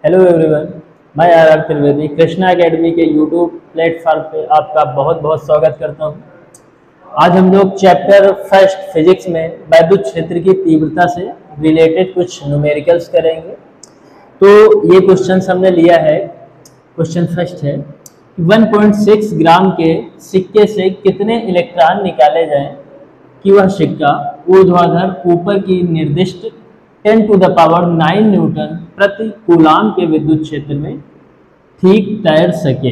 Hello everyone, मैं are Trivedi Krishna academy के YouTube platform पे आपका बहुत बहुत स्वागत करता हूं। आज हम लोग चैप्टर फर्स्ट फिजिक्स में वैद्युत क्षेत्र की तीव्रता से रिलेटेड कुछ न्यूमेरिकल्स करेंगे। तो ये क्वेश्चन हमने लिया है। क्वेश्चन फर्स्ट है 1.6 ग्राम के सिक्के से कितने इलेक्ट्रॉन निकाले जाएं कि वह सिक्का ऊर्ध्वाधर ऊपर की निर्दिष्ट 10 टू द पावर 9 न्यूटन प्रति कूलाम के विद्युत क्षेत्र में ठीक तैर सके।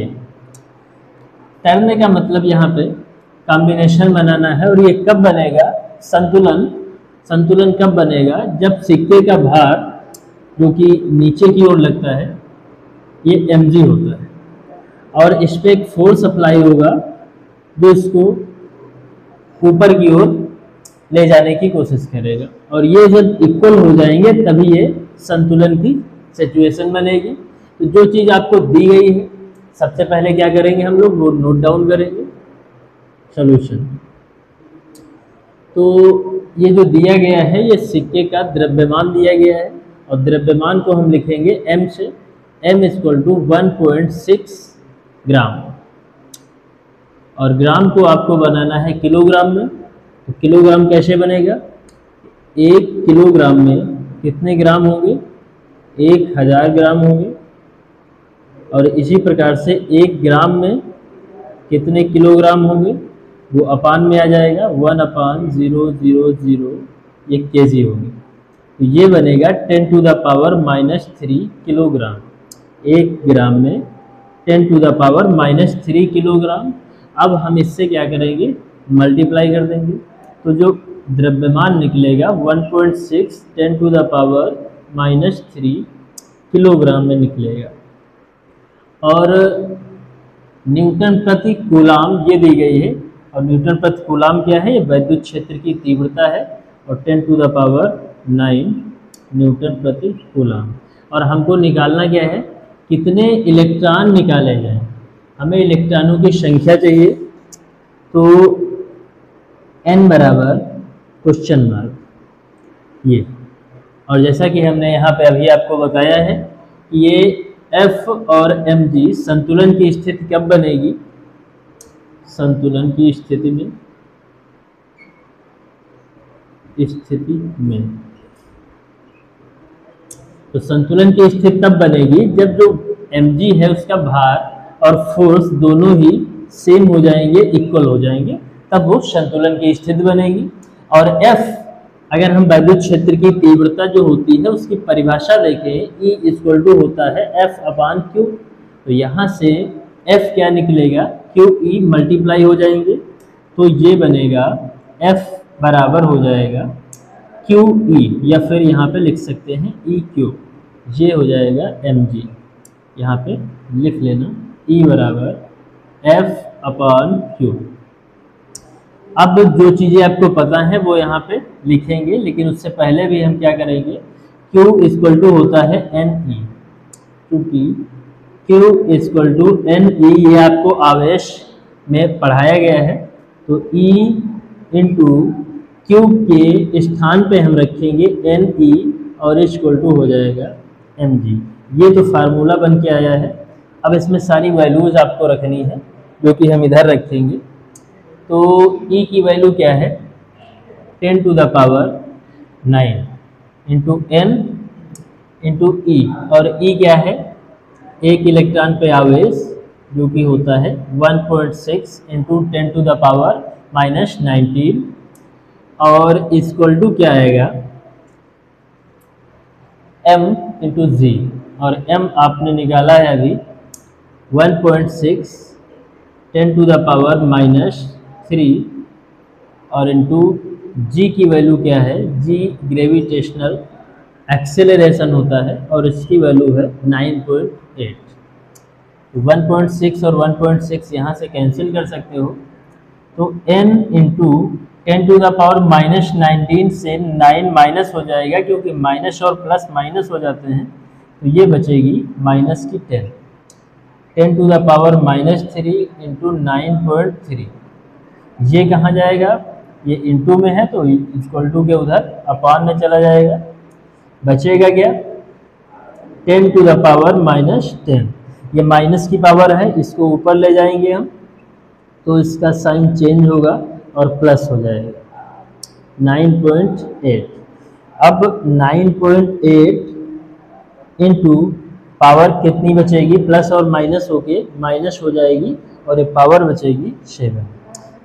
तैरने का मतलब यहाँ पे कॉम्बिनेशन बनाना है। और ये कब बनेगा? संतुलन कब बनेगा? जब सिक्के का भार जो कि नीचे की ओर लगता है ये mg होता है और इस पर एक फोर्स अप्लाई होगा जो इसको ऊपर की ओर ले जाने की कोशिश करेगा। और ये जब इक्वल हो जाएंगे तभी ये संतुलन की सिचुएशन बनेगी। तो जो चीज़ आपको दी गई है सबसे पहले क्या करेंगे हम लोग, वो नोट डाउन करेंगे सॉल्यूशन। तो ये जो दिया गया है ये सिक्के का द्रव्यमान दिया गया है और द्रव्यमान को हम लिखेंगे m से। m इक्वल टू 1.6 ग्राम और ग्राम को आपको बनाना है किलोग्राम में। तो किलोग्राम कैसे बनेगा? 1 किलोग्राम में कितने ग्राम होंगे? 1000 ग्राम होंगे। और इसी प्रकार से 1 ग्राम में कितने किलोग्राम होंगे? वो अपान में आ जाएगा 1/000 ये केजी होंगे। तो ये बनेगा 10 टू द पावर -3 किलोग्राम। 1 ग्राम में 10 टू द पावर -3 किलोग्राम। अब हम इससे क्या करेंगे? मल्टीप्लाई कर देंगे। तो जो द्रव्यमान निकलेगा 1.6 10 टू द पावर -3 किलोग्राम में निकलेगा। और न्यूटन प्रति कूलाम ये दी गई है। और न्यूटन प्रति कूलाम क्या है? ये वैद्युत क्षेत्र की तीव्रता है और 10 टू द पावर 9 न्यूटन प्रति कूलाम। और हमको निकालना क्या है? कितने इलेक्ट्रॉन निकाले जाएं। हमें इलेक्ट्रॉनों की संख्या चाहिए। तो n बराबर क्वेश्चन मार्क ये। और जैसा कि हमने यहाँ पे अभी आपको बताया है कि ये f और mg संतुलन की स्थिति कब बनेगी? संतुलन की स्थिति में तो संतुलन की स्थिति तब बनेगी जब जो mg है उसका भार और फोर्स दोनों ही सेम हो जाएंगे, इक्वल हो जाएंगे, तब वो संतुलन की स्थिति बनेगी। और F अगर हम वैद्युत क्षेत्र की तीव्रता जो होती है उसकी परिभाषा देखें, E इक्वल टू होता है F/Q। तो यहाँ से F क्या निकलेगा? QE मल्टीप्लाई हो जाएंगे। तो ये बनेगा F बराबर हो जाएगा QE या फिर यहाँ पे लिख सकते हैं EQ। ये हो जाएगा mg। यहाँ पे लिख लेना E बराबर F/Q। अब जो चीज़ें आपको पता है वो यहाँ पे लिखेंगे, लेकिन उससे पहले भी हम क्या करेंगे? Q इक्वल टू होता है NE, क्योंकि Q इक्वल टू NE ये आपको आवेश में पढ़ाया गया है। तो E इंटू Q के स्थान पे हम रखेंगे NE और इक्वल टू हो जाएगा mg। ये तो फार्मूला बन के आया है। अब इसमें सारी वैल्यूज आपको रखनी है जो कि हम इधर रखेंगे। तो E की वैल्यू क्या है? 10 to the power 9 into n into E। और E क्या है? एक इलेक्ट्रॉन पे आवेश जो कि होता है 1.6 इंटू 10 टू द पावर -19 और इक्वल टू क्या आएगा? m इंटू जी। और m आपने निकाला है अभी 1.6 10 टू द पावर -3 और इंटू जी की वैल्यू क्या है? जी ग्रेविटेशनल एक्सेलरेशन होता है और इसकी वैल्यू है 9.8। 1.6 और 1.6 यहाँ से कैंसिल कर सकते हो। तो n into 10 to the power -19 से 9 माइनस हो जाएगा, क्योंकि माइनस और प्लस माइनस हो जाते हैं। तो ये बचेगी माइनस की 10 टू द पावर -3 इंटू 9.3। ये कहाँ जाएगा? ये इंटू में है तो इक्वल टू के उधर अपान में चला जाएगा। बचेगा क्या? 10⁻⁻10। ये माइनस की पावर है, इसको ऊपर ले जाएंगे हम तो इसका साइन चेंज होगा और प्लस हो जाएगा 9.8। अब 9.8 इंटू पावर कितनी बचेगी, प्लस और माइनस होके माइनस हो जाएगी और ये पावर बचेगी 7।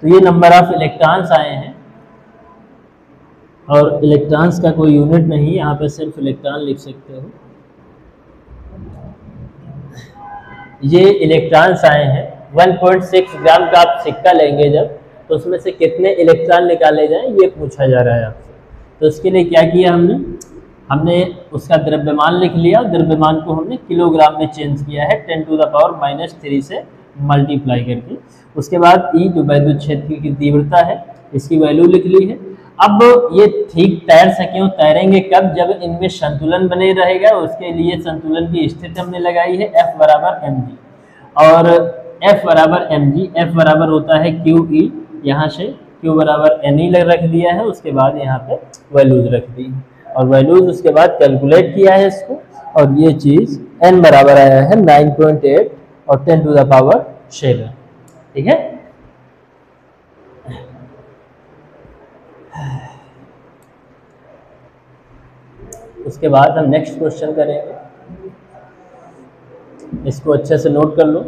तो ये नंबर ऑफ इलेक्ट्रॉन्स आए हैं और इलेक्ट्रॉन्स का कोई यूनिट नहीं, यहाँ पे सिर्फ इलेक्ट्रॉन लिख सकते हो। ये इलेक्ट्रॉन्स आए हैं। 1.6 ग्राम का आप सिक्का लेंगे जब, तो उसमें से कितने इलेक्ट्रॉन निकाले जाएं ये पूछा जा रहा है आपसे। तो इसके लिए क्या किया हमने उसका द्रव्यमान लिख लिया, द्रव्यमान को हमने किलोग्राम में चेंज किया है 10⁻³ से मल्टीप्लाई करके। उसके बाद ई जो वैद्युत क्षेत्र की तीव्रता है इसकी वैल्यू लिख ली है। अब ये ठीक तैर सके, तैरेंगे कब, जब इनमें संतुलन बने रहेगा। उसके लिए संतुलन की स्थिति हमने लगाई है F बराबर mg, और F बराबर mg, F बराबर होता है QE, यहाँ से Q बराबर Ne रख दिया है, उसके बाद यहाँ पे वैल्यूज रख दी और वैल्यूज उसके बाद कैलकुलेट किया है इसको, और ये चीज़ n बराबर आया है 9.8 और 10⁻7। ठीक है। उसके बाद हम नेक्स्ट क्वेश्चन करेंगे, इसको अच्छे से नोट कर लो।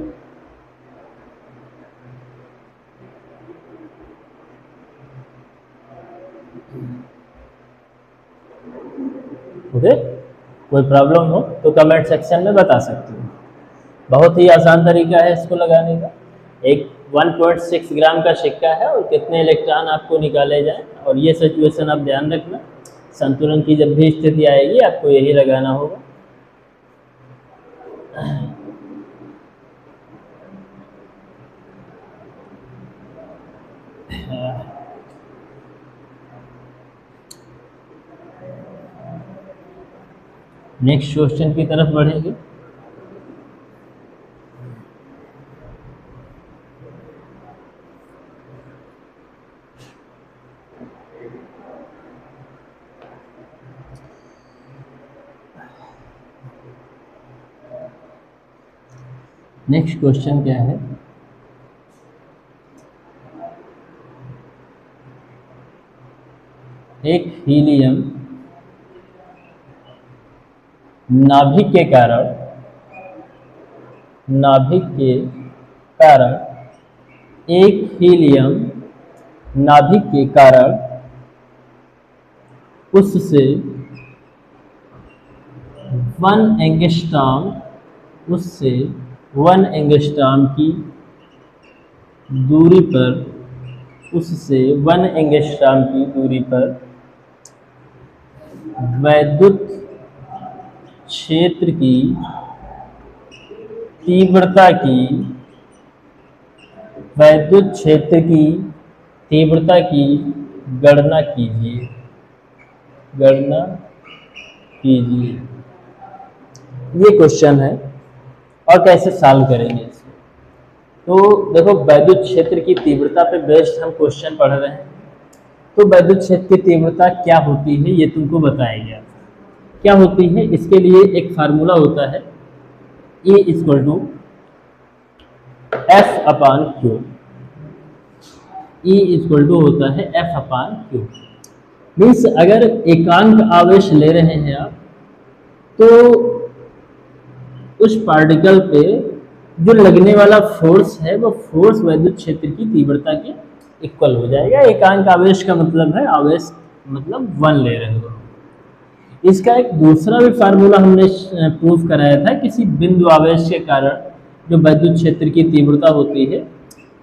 ओके, कोई प्रॉब्लम हो तो कमेंट सेक्शन में बता सकते हो। बहुत ही आसान तरीका है इसको लगाने का। एक 1.6 ग्राम का सिक्का है और कितने इलेक्ट्रॉन आपको निकाले जाए, और ये सिचुएशन आप ध्यान रखना, संतुलन की जब भी स्थिति आएगी आपको यही लगाना होगा। नेक्स्ट क्वेश्चन की तरफ बढ़ेंगे। नेक्स्ट क्वेश्चन क्या है, एक हीलियम नाभिक के कारण एक हीलियम नाभिक के कारण उससे 1 एंगस्ट्रॉम की दूरी पर वैद्युत क्षेत्र की तीव्रता की गणना कीजिए। ये क्वेश्चन है और कैसे सॉल्व करेंगे इसको। तो देखो, वैद्युत क्षेत्र की तीव्रता पे बेस्ड हम क्वेश्चन पढ़ रहे हैं। तो वैद्युत क्षेत्र की तीव्रता क्या होती है ये तुमको बताया गया। क्या होती है, इसके लिए एक फार्मूला होता है, E = F/Q। E होता है F/Q। मीन्स अगर एकांक आवेश ले रहे हैं आप, तो उस पार्टिकल पे जो लगने वाला फोर्स है वो फोर्स वैद्युत क्षेत्र की तीव्रता के इक्वल हो जाएगा। एकांक आवेश का मतलब है आवेश मतलब 1 ले रहे हो। इसका एक दूसरा भी फार्मूला हमने प्रूव कराया था, किसी बिंदु आवेश के कारण जो वैद्युत क्षेत्र की तीव्रता होती है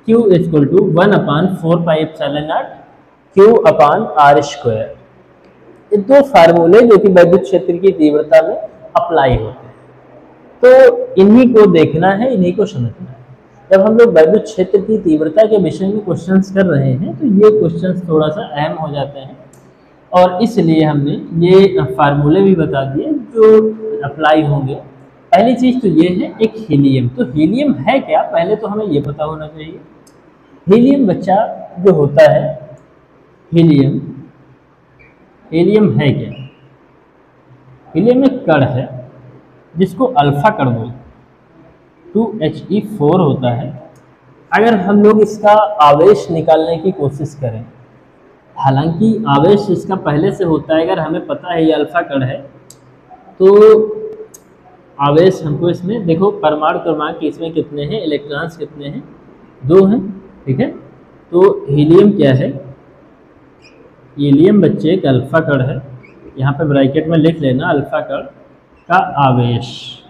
Q = 1/4πε0 Q/r²। ये दो फार्मूले जो कि वैद्युत क्षेत्र की तीव्रता में अप्लाई होते हैं, तो इन्हीं को देखना है, इन्हीं को समझना है। जब हम लोग वैद्युत क्षेत्र की तीव्रता के विषय में क्वेश्चंस कर रहे हैं तो ये क्वेश्चंस थोड़ा सा अहम हो जाते हैं, और इसलिए हमने ये फार्मूले भी बता दिए जो अप्लाई होंगे। पहली चीज़ तो ये है एक हीलियम। तो हीलियम है क्या, पहले तो हमें ये पता होना चाहिए। हीलियम बच्चा जो होता है, हीलियम है क्या? हीलियम एक कण है, जिसको अल्फा कण बोलते हैं, 2He4 होता है। अगर हम लोग इसका आवेश निकालने की कोशिश करें, हालांकि आवेश इसका पहले से होता है, अगर हमें पता है ये अल्फा कण है तो आवेश हमको इसमें देखो परमाणु क्रमांक इसमें कितने हैं, इलेक्ट्रॉन्स कितने हैं, 2 हैं, ठीक है। तो हीलियम क्या है, हीलियम बच्चे एक अल्फा कण है, यहाँ पे ब्रैकेट में लिख लेना अल्फा कण का आवेश।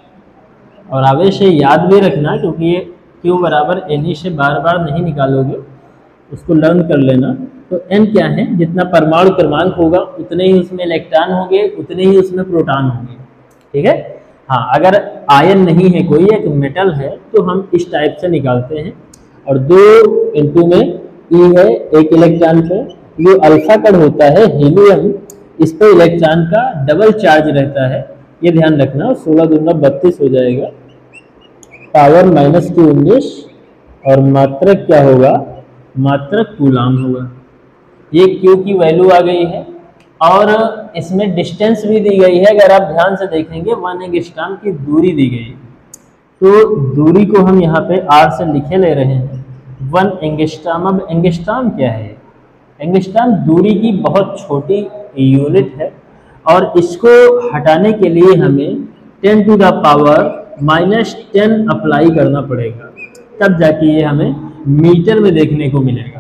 और आवेश है याद भी रखना, क्योंकि ये Q बराबर Ne से बार बार नहीं निकालोगे, उसको लर्न कर लेना। तो N क्या है, जितना परमाणु क्रमांक होगा उतने ही उसमें इलेक्ट्रॉन होंगे, उतने ही उसमें प्रोटॉन होंगे, ठीक है। हाँ, अगर आयन नहीं है, कोई एक मेटल है, तो हम इस टाइप से निकालते हैं। और 2 में E है, एक इलेक्ट्रॉन पे, जो अल्फा कण होता है हीलियम, इस पर इलेक्ट्रॉन का डबल चार्ज रहता है, ये ध्यान रखना। 16 दूना 32 हो जाएगा, पावर -19, और मात्रक क्या होगा, मात्रक कूलाम होगा। ये Q की वैल्यू आ गई है, और इसमें डिस्टेंस भी दी गई है। अगर आप ध्यान से देखेंगे 1 एंगस्ट्रॉम की दूरी दी गई है, तो दूरी को हम यहाँ पे R से लिखे ले रहे हैं, 1 एंगस्ट्रॉम। अब एंगस्ट्रॉम क्या है, एंगस्ट्रॉम दूरी की बहुत छोटी यूनिट है, और इसको हटाने के लिए हमें 10 टू द पावर -10 अप्लाई करना पड़ेगा, तब जाके ये हमें मीटर में देखने को मिलेगा।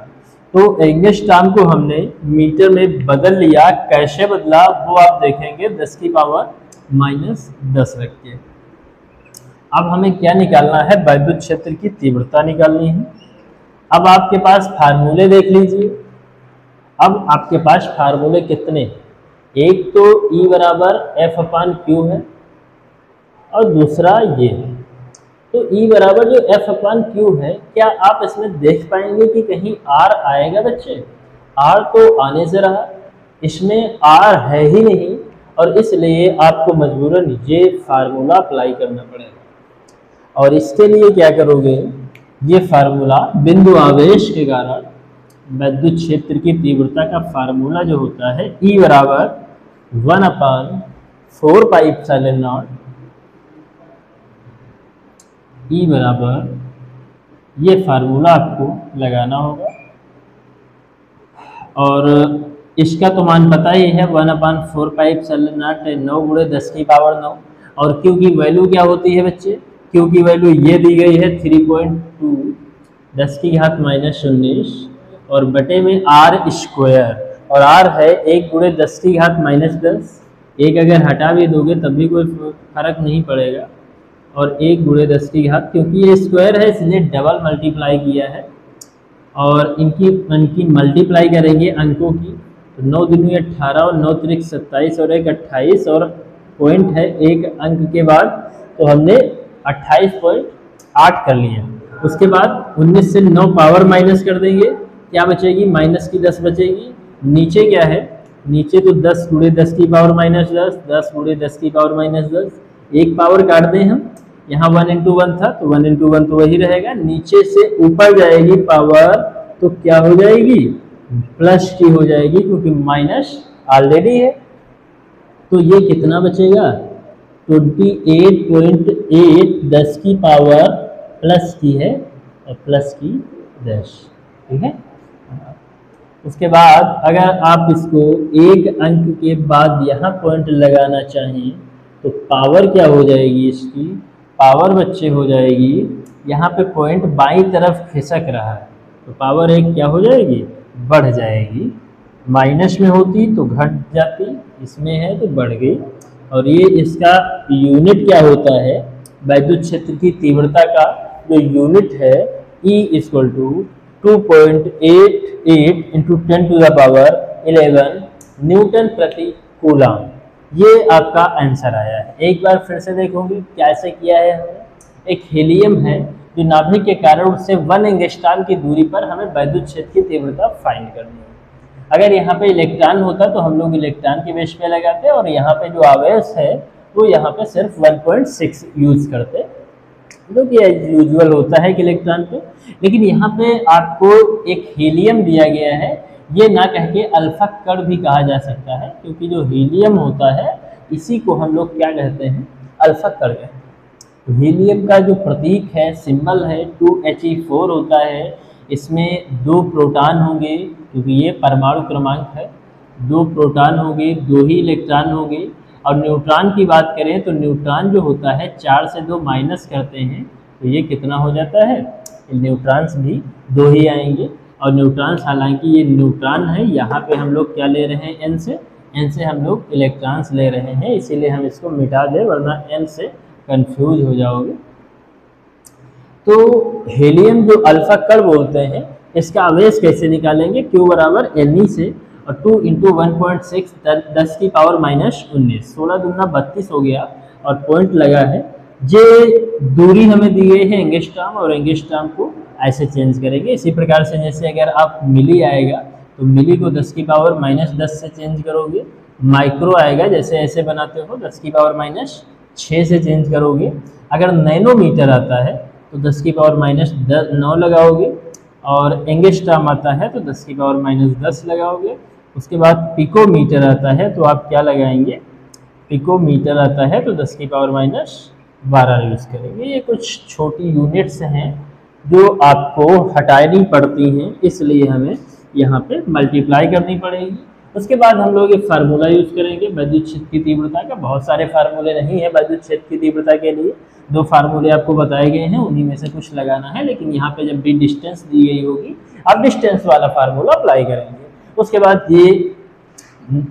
तो एंगस्ट्रॉम को हमने मीटर में बदल लिया, कैसे बदला वो आप देखेंगे 10 की पावर -10 रख के। अब हमें क्या निकालना है, वैद्युत क्षेत्र की तीव्रता निकालनी है। अब आपके पास फार्मूले देख लीजिए। अब आपके पास फार्मूले कितने, एक तो E बराबर F/Q है, और दूसरा ये है। तो E बराबर जो F/Q है, क्या आप इसमें देख पाएंगे कि कहीं R आएगा बच्चे? R तो आने से रहा, इसमें R है ही नहीं, और इसलिए आपको मजबूरन ये फार्मूला अप्लाई करना पड़ेगा। और इसके लिए क्या करोगे, ये फार्मूला बिंदु आवेश के कारण वैद्युत क्षेत्र की तीव्रता का फार्मूला जो होता है, E बराबर 1/4 पाई एप्सिलॉन नॉट, E बराबर, ये फार्मूला आपको लगाना होगा। और इसका तो मान पता ही है, 1/4 पाई एप्सिलॉन नॉट 9 × 10 की पावर 9। और Q की वैल्यू क्या होती है बच्चे, Q की वैल्यू ये दी गई है 3.2 10 की घात -19, और बटे में R स्क्वायर, और R है 1 × 10 की घात -10। एक अगर हटा भी दोगे तब भी कोई फर्क नहीं पड़ेगा, और 1 × 10 की घात, क्योंकि ये स्क्वायर है इसलिए डबल मल्टीप्लाई किया है। और इनकी मल्टीप्लाई करेंगे अंकों की, तो 9 दूनी 18, और 9 त्रिक 27, और 1 28, और पॉइंट है एक अंक के बाद, तो हमने 28.8 कर लिया। उसके बाद 19 से 9 पावर माइनस कर देंगे, क्या बचेगी, -10 बचेगी। नीचे क्या है, नीचे तो 10 × 10 की पावर -10, 10 × 10 की पावर -10, एक पावर काट दें हम, यहाँ 1 × 1 था तो 1 × 1 तो वही रहेगा। नीचे से ऊपर जाएगी पावर, तो क्या हो जाएगी, +t हो जाएगी, क्योंकि माइनस ऑलरेडी है। तो ये कितना बचेगा, 28.8 10 की पावर +t है, और +10, ठीक है। उसके बाद अगर आप इसको एक अंक के बाद यहाँ पॉइंट लगाना चाहें, तो पावर क्या हो जाएगी, इसकी पावर बच्चे हो जाएगी, यहाँ पे पॉइंट बाईं तरफ खिसक रहा है, तो पावर एक क्या हो जाएगी, बढ़ जाएगी। माइनस में होती तो घट जाती, इसमें है तो बढ़ गई। और ये इसका यूनिट क्या होता है, वैद्युत क्षेत्र की तीव्रता का जो यूनिट है, E = 2.88 × 10⁻11 न्यूटन प्रति कूलम। ये आपका आंसर आया है। एक बार फिर से देखोगे कैसे किया है हमने। एक हीलियम है जो नाभिक के कारण उससे 1 एंगस्ट्रॉम की दूरी पर हमें वैद्युत क्षेत्र की तीव्रता फाइंड करनी है। अगर यहाँ पे इलेक्ट्रॉन होता तो हम लोग इलेक्ट्रॉन के बेस पे लगाते, और यहाँ पे जो आवेश है वो यहाँ पे सिर्फ 1.6 यूज करते, जो कि यूजुअल होता है कि इलेक्ट्रॉन पे। लेकिन यहाँ पे आपको एक हीलियम दिया गया है, ये ना कह के अल्फा कण भी कहा जा सकता है, क्योंकि जो हीलियम होता है इसी को हम लोग क्या कहते हैं, अल्फा कण कहते हैं। तो हीलियम का जो प्रतीक है, सिंबल है 2He4 होता है। इसमें 2 प्रोटॉन होंगे क्योंकि ये परमाणु क्रमांक है, 2 प्रोटॉन होंगे, 2 ही इलेक्ट्रॉन होंगे। और न्यूट्रॉन की बात करें तो न्यूट्रॉन जो होता है 4 से 2 माइनस करते हैं तो ये कितना हो जाता है, न्यूट्रॉन्स भी 2 ही आएंगे। और न्यूट्रॉन्स हालांकि ये न्यूट्रॉन है, यहाँ पे हम लोग क्या ले रहे हैं, n से हम लोग इलेक्ट्रॉन्स ले रहे हैं, इसीलिए हम इसको मिटा दें वरना n से कंफ्यूज हो जाओगे। तो हीलियम जो अल्फा कण बोलते हैं, इसका आवेश कैसे निकालेंगे, Q बराबर Ne से, और 2 × 1.6 10 की पावर -19, 16 दूना 32 हो गया और पॉइंट लगा है। ये दूरी हमें दी गई है एंगस्ट्रॉम, और एंगस्ट्रॉम को ऐसे चेंज करेंगे। इसी प्रकार से जैसे अगर आप मिली आएगा तो मिली को 10 की पावर -10 से चेंज करोगे, माइक्रो आएगा जैसे ऐसे बनाते हो 10 की पावर -6 से चेंज करोगे। अगर नैनोमीटर आता है तो 10 की पावर -9 लगाओगे, और एंगस्ट्रॉम आता है तो 10 की पावर -10 लगाओगे। उसके बाद पिकोमीटर आता है तो आप क्या लगाएंगे, पिकोमीटर आता है तो 10 की पावर -12 यूज़ करेंगे। ये कुछ छोटी यूनिट्स हैं जो आपको हटानी पड़ती हैं, इसलिए हमें यहाँ पे मल्टीप्लाई करनी पड़ेगी। उसके बाद हम लोग एक फार्मूला यूज़ करेंगे विद्युत क्षेत्र की तीव्रता का। बहुत सारे फार्मूले नहीं है विद्युत क्षेत्र की तीव्रता के लिए, 2 फार्मूले आपको बताए गए हैं, उन्हीं में से कुछ लगाना है। लेकिन यहाँ पे जब भी डिस्टेंस दी गई होगी आप डिस्टेंस वाला फार्मूला अप्लाई करेंगे। उसके बाद ये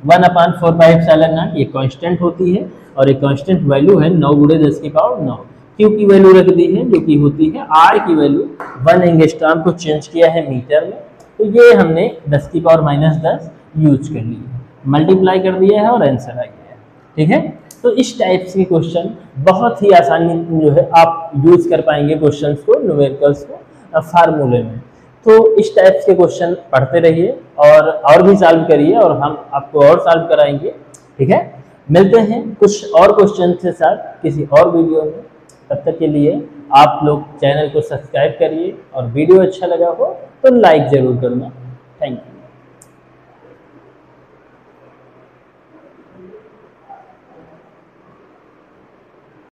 1/4πε0 ये कांस्टेंट होती है, और एक कांस्टेंट वैल्यू है 9 × 10 की पावर 9। क्यू की वैल्यू रख दी है जो कि होती है आर की वैल्यू, 1 एंगस्ट्रॉम को चेंज किया है मीटर में, तो ये हमने 10 की पावर -10 यूज कर ली है, मल्टीप्लाई कर दिया है और आंसर आ गया है। ठीक है, तो इस टाइप के क्वेश्चन बहुत ही आसानी जो है आप यूज कर पाएंगे क्वेश्चंस को, न्यूमेरिकल्स को फार्मूले में। तो इस टाइप के क्वेश्चन पढ़ते रहिए और भी सॉल्व करिए, और हम आपको और सॉल्व कराएंगे। ठीक है, मिलते हैं कुछ और क्वेश्चन के साथ किसी और वीडियो में। तब तक के लिए आप लोग चैनल को सब्सक्राइब करिए, और वीडियो अच्छा लगा हो तो लाइक ज़रूर करना। Thank you.